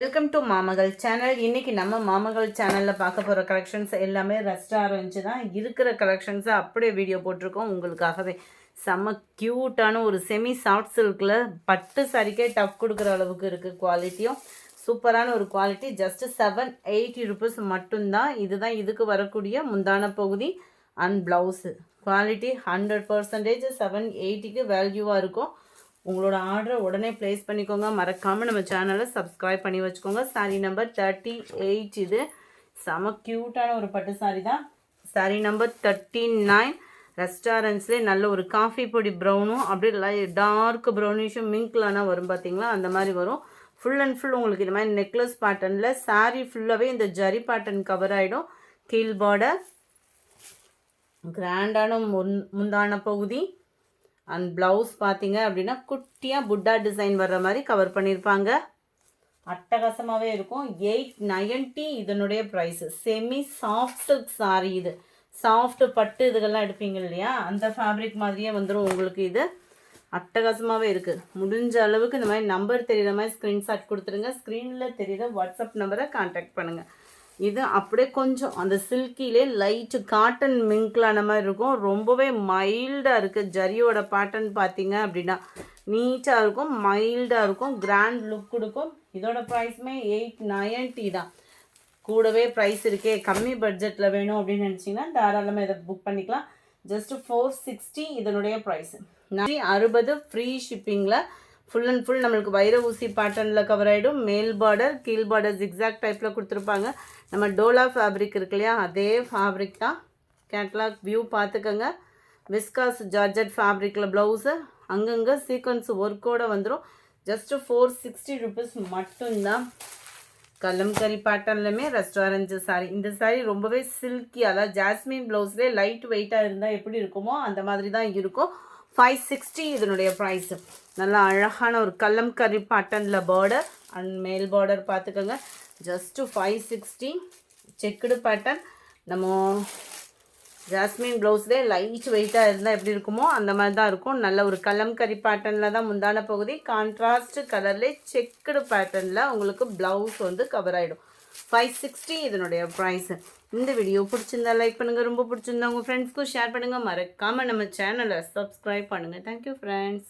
Welcome to மாமகள் channel. இன்னைக்கு நம்ம மாமகள் சேனலில் பார்க்க போகிற கலெக்ஷன்ஸ் எல்லாமே ரெஸ்டாரண்ட் தான். இருக்கிற கலெக்ஷன்ஸை அப்படியே வீடியோ போட்டிருக்கோம் உங்களுக்காகவே. செம்ம க்யூட்டான ஒரு செமி சாஃப்ட் சில்கில் பட்டு சாரிக்கே டஃப் கொடுக்குற அளவுக்கு இருக்குது. குவாலிட்டியும் சூப்பரான ஒரு குவாலிட்டி. ஜஸ்ட் 780 rupees மட்டும்தான். இதுதான் இதுக்கு வரக்கூடிய முந்தான பகுதி அண்ட் ப்ளவுஸு. குவாலிட்டி 100% 780க்கு வேல்யூவாக இருக்கும். உங்களோட ஆர்டரை உடனே ப்ளேஸ் பண்ணிக்கோங்க. மறக்காமல் நம்ம சேனலை சப்ஸ்கிரைப் பண்ணி வச்சுக்கோங்க. சாரீ நம்பர் 38. இது செம க்யூட்டான ஒரு பட்டு சாரீ தான். சாரீ நம்பர் 39. ரெஸ்டாரண்ட்ஸ்லேயே நல்ல ஒரு காஃபி பொடி ப்ரௌனும் அப்படியே டார்க் ப்ரௌனிஷும் மிங்க்லானா வரும் பார்த்தீங்களா, அந்த மாதிரி வரும். ஃபுல் அண்ட் ஃபுல் உங்களுக்கு இந்த மாதிரி நெக்லஸ் பேட்டர்னில் சாரீ ஃபுல்லாகவே இந்த ஜரி பேட்டர்ன் கவர் ஆகிடும். கீழ் பார்டர், கிராண்டான முந்தான பகுதி அண்ட் ப்ளவுஸ் பார்த்தீங்க அப்படின்னா குட்டியாக புட்டா டிசைன் வர்ற மாதிரி கவர் பண்ணியிருப்பாங்க. அட்டகாசமாகவே இருக்கும். 890 இதனுடைய price. Semi soft silk sari. இது சாஃப்ட் பட்டு இதுகள்லாம் எடுப்பீங்க இல்லையா, அந்த ஃபேப்ரிக் மாதிரியே வந்துடும் உங்களுக்கு. இது அட்டகாசமாகவே இருக்குது. முடிஞ்ச அளவுக்கு இந்த மாதிரி நம்பர் தெரிகிற மாதிரி ஸ்க்ரீன்ஷாட் கொடுத்துருங்க. ஸ்க்ரீனில் தெரிகிற வாட்ஸ்அப் நம்பரை கான்டாக்ட் பண்ணுங்கள். இது அப்படியே கொஞ்சம் அந்த சில்கிலே லைட்டு காட்டன் மிங்க்லான மாதிரி இருக்கும். ரொம்பவே மைல்டாக இருக்குது. ஜரியோட பேட்டர்ன் பார்த்தீங்க அப்படின்னா நீட்டாக இருக்கும், மைல்டாக இருக்கும், கிராண்ட் லுக் கொடுக்கும். இதோட ப்ரைஸுமே 890 தான். கூடவே ப்ரைஸ் இருக்கே, கம்மி பட்ஜெட்டில் வேணும் அப்படின்னு நினச்சிங்கன்னா தாராளமாக இதை புக் பண்ணிக்கலாம். ஜஸ்ட்டு 460 இதனுடைய ப்ரைஸு. 60 ஃப்ரீ ஷிப்பிங்கில். ஃபுல் அண்ட் ஃபுல் நம்மளுக்கு வைர ஊசி பேட்டர்னில் கவர் ஆகிடும். மேல் பார்டர் கீழ் பார்டர் ஜிக்ஸாக் டைப்பில் கொடுத்துருப்பாங்க. நம்ம டோலா ஃபேப்ரிக் இருக்கு இல்லையா, அதே ஃபேப்ரிக் தான். கேட்லாக் வியூ பார்த்துக்கோங்க. விஸ்காஸ் ஜார்ஜட் ஃபேப்ரிக்கில் ப்ளவுஸு அங்கங்கே சீக்வன்ஸ் ஒர்க்கோடு வந்துடும். ஜஸ்ட்டு 460 rupees மட்டும்தான். கலம்கரி பேட்டர்ன்லையுமே ரெஸ்டாரண்ட் சாரீ. இந்த சாரீ ரொம்பவே சில்கி, அதாவது ஜாஸ்மின் ப்ளவுஸ்லேயே லைட் வெயிட்டாக இருந்தால் எப்படி இருக்குமோ அந்த மாதிரி தான் இருக்கும். 560 இதனுடைய ப்ரைஸு. நல்லா அழகான ஒரு கலம்கரி பேட்டர்னில் பார்டர் அண்ட் மேல் பார்டர் பார்த்துக்கோங்க. ஜஸ்ட்டு 560. Checked pattern. நம்ம ஜாஸ்மின் ப்ளவுஸ்லேயே லைட் வெயிட்டாக இருந்தால் எப்படி இருக்குமோ அந்த மாதிரி தான் இருக்கும். நல்ல ஒரு கலம்கரி பேட்டர்னில் தான் முந்தான பகுதி. கான்ட்ராஸ்ட் கலர்லேயே செக்குடு பேட்டர்னில் உங்களுக்கு ப்ளவுஸ் வந்து கவர் ஆகிடும். 560 இதனுடைய ப்ரைஸு. இந்த வீடியோ பிடிச்சிருந்தா லைக் பண்ணுங்கள். ரொம்ப பிடிச்சிருந்தா உங்கள் ஃப்ரெண்ட்ஸ்க்கும் ஷேர் பண்ணுங்கள். மறக்காமல் நம்ம சேனலை சப்ஸ்கிரைப் பண்ணுங்கள். Thank you friends.